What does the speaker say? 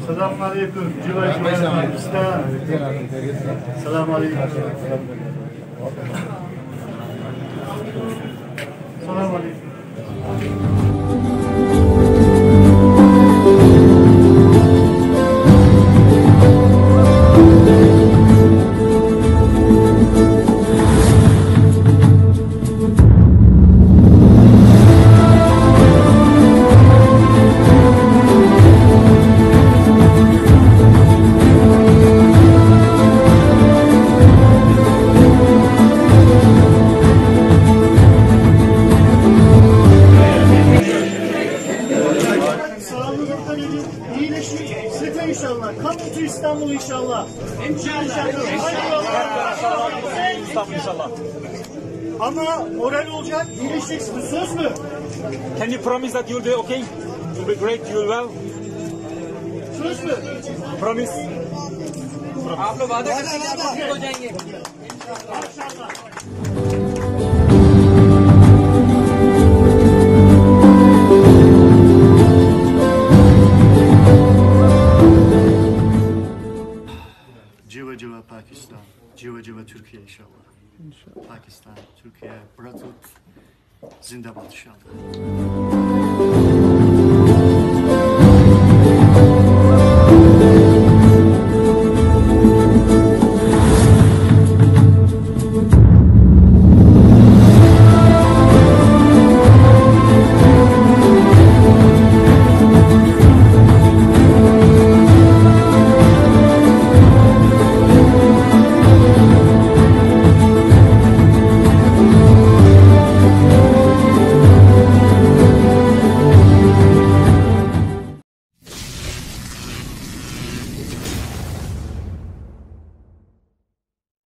Selamünaleyküm. Selamünaleyküm. Selamünaleyküm. İnşallah. Kamutu İstanbul inşallah. İnşallah. İstanbul inşallah. Ama moral olacak, iyileşeceksiniz. Söz mü? Can you promise that you'll be okay? You'll be great, you'll well? Söz mü? Promise. आप लोग वादा करते हैं आप ठीक हो जाएंगे İnşallah. Civa civa Pakistan, civa civa Türkiye inşallah. Pakistan, Türkiye, Bratut, Zindabad inşallah.